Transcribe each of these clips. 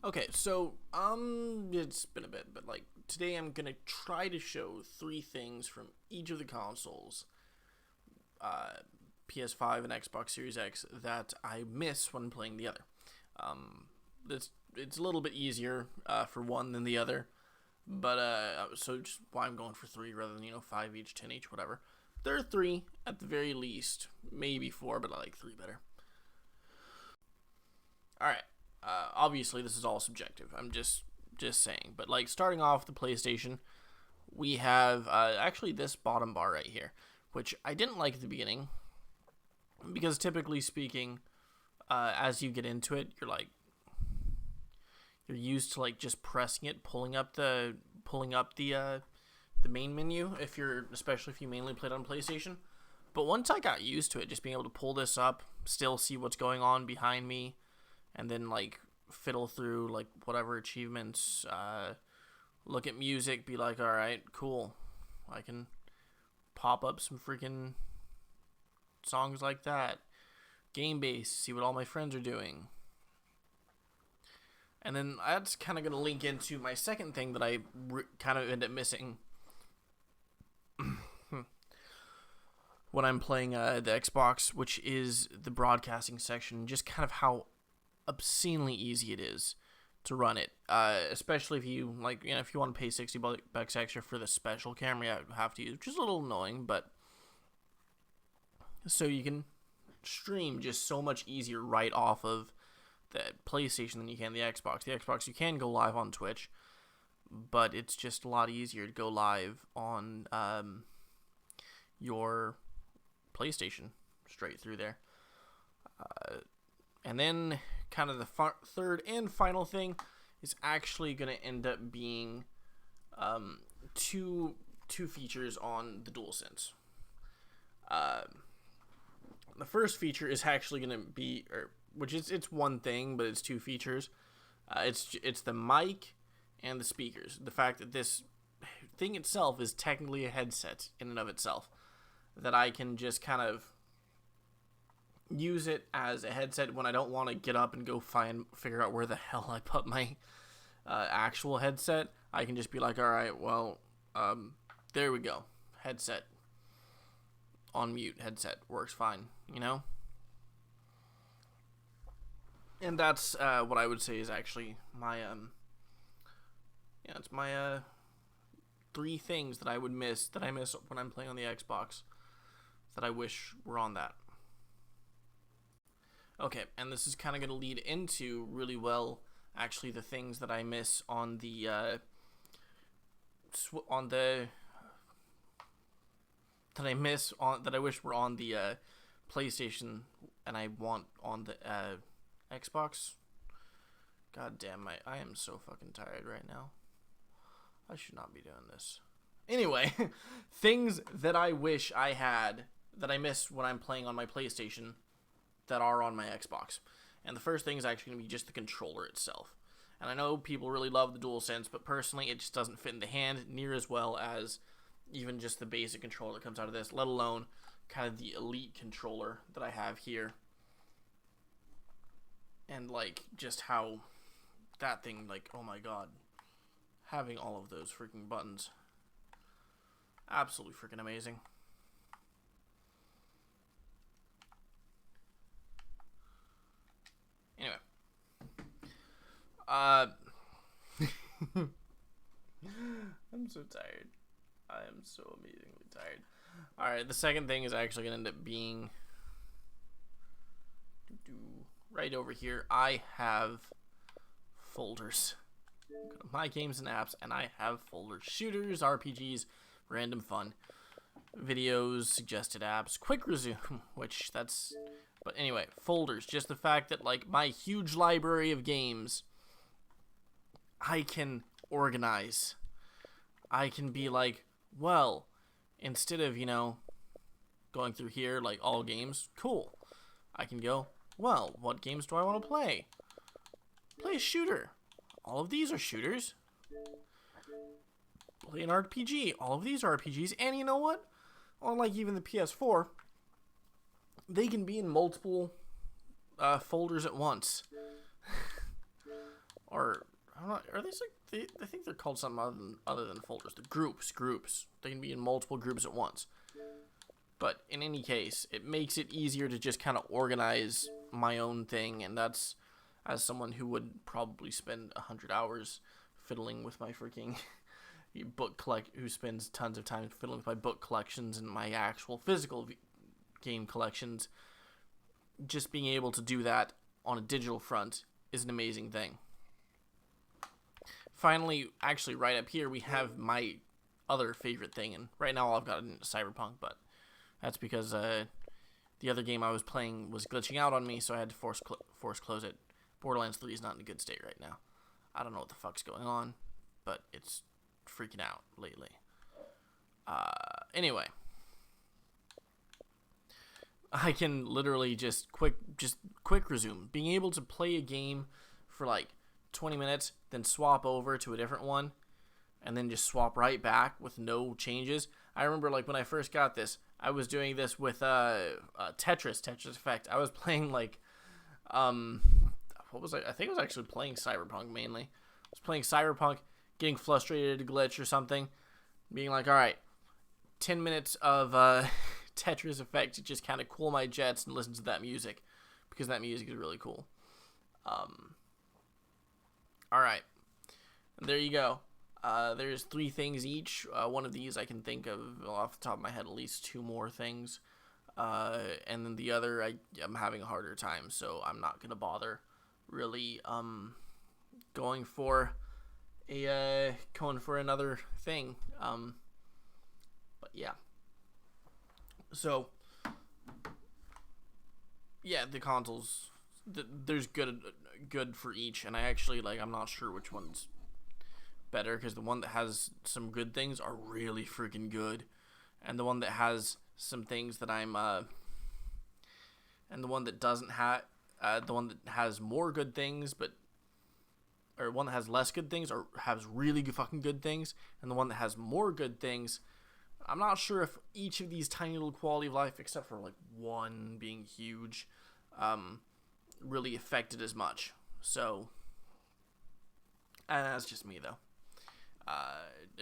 Okay, so it's been a bit, but like today I'm gonna try to show three things from each of the consoles, uh, PS5 and Xbox Series X, that I miss when playing the other. Um, it's a little bit easier for one than the other, but so just why I'm going for three rather than five each, 10 each, whatever. There are three at the very least, maybe four, but I like three better. All right. Obviously, this is all subjective. I'm just saying. But like starting off the PlayStation, we have actually this bottom bar right here, which I didn't like at the beginning because typically speaking, as you get into it, you're used to like just pressing it, pulling up the main menu if you're especially if you mainly played on PlayStation. But once I got used to it, just being able to pull this up, still see what's going on behind me, and then like fiddle through like whatever achievements, look at music, be like, all right, cool, I can pop up some freaking songs like that, game base, see what all my friends are doing. And then that's kind of going to link into my second thing that I kind of end up missing when I'm playing the Xbox, which is the broadcasting section, just kind of how obscenely easy it is to run it, especially if you if you want to pay $60 extra for the special camera you have to use, which is a little annoying, but so you can stream just so much easier right off of the PlayStation than you can the Xbox. The Xbox, you can go live on Twitch, but it's just a lot easier to go live on your PlayStation straight through there. And then kind of the third and final thing is actually going to end up being two features on the DualSense. The first feature is actually going to be, it's one thing, but it's two features. It's the mic and the speakers. The fact that this thing itself is technically a headset in and of itself, that I can just kind of use it as a headset when I don't want to get up and go figure out where the hell I put my actual headset. I can just be like, all right, well, there we go, headset on mute, headset works fine, and that's what I would say is actually my it's my three things that I miss when I'm playing on the Xbox that I wish were on that. Okay, and this is kind of going to lead into really well, actually, the things that I miss on the that I wish were on the PlayStation and I want on the Xbox. God damn, I am so fucking tired right now. I should not be doing this. Anyway, things that I wish I had that I miss when I'm playing on my PlayStation that are on my Xbox. And the first thing is actually going to be just the controller itself. And I know people really love the DualSense, but personally it just doesn't fit in the hand near as well as even just the basic controller that comes out of this, let alone kind of the Elite controller that I have here. And like just how that thing, like, oh my god, having all of those freaking buttons, absolutely freaking amazing. Anyway, I'm so tired. I am so amazingly tired. Alright, the second thing is actually going to end up being right over here. I have folders. Go to my games and apps, and I have folders. Shooters, RPGs, random fun, videos, suggested apps, quick resume, which that's... But anyway, folders. Just the fact that, like, my huge library of games, I can organize. I can be like, well, instead of, going through here, like, all games, cool. I can go, well, what games do I want to play? Play a shooter. All of these are shooters. Play an RPG. All of these are RPGs. And you know what? Unlike even the PS4, they can be in multiple folders at once. or I'm not. Are these like? I think they're called something other than folders. The groups. They can be in multiple groups at once. But in any case, it makes it easier to just kind of organize my own thing, and that's as someone who would probably spend 100 hours fiddling with my freaking who spends tons of time fiddling with my book collections and my actual physical game collections. Just being able to do that on a digital front is an amazing thing. Finally, actually right up here, we have my other favorite thing, and right now all I've got is Cyberpunk, but that's because the other game I was playing was glitching out on me, so I had to force close it. Borderlands 3 is not in a good state right now. I don't know what the fuck's going on, but it's freaking out lately. Anyway, I can literally just quick resume. Being able to play a game for like 20 minutes, then swap over to a different one, and then just swap right back with no changes. I remember like when I first got this, I was doing this with Tetris Effect. I was playing like what was I think I was actually playing Cyberpunk mainly. I was playing Cyberpunk, getting frustrated at a glitch or something, being like, all right, 10 minutes of Tetris Effect to just kind of cool my jets and listen to that music, because that music is really cool. All right, and there you go. There's 3 things each. One of these I can think of off the top of my head, at least 2 more things. And then the other, I'm having a harder time, so I'm not going to bother really going for another thing. But yeah. So, yeah, the consoles, there's good for each, and I actually, like, I'm not sure which one's better, because the one that has some good things are really freaking good, and the one that has some things that and the one that doesn't have, the one that has more good things, or one that has less good things, or has really fucking good things, and the one that has more good things, I'm not sure if each of these tiny little quality of life, except for like one being huge, really affected as much. So, and that's just me though.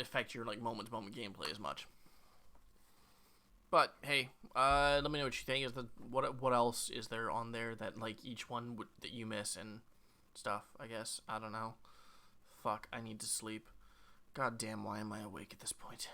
Affect your like moment-to-moment gameplay as much. But hey, let me know what you think. What else is there on there that like each one that you miss and stuff? I guess I don't know. Fuck, I need to sleep. God damn, why am I awake at this point?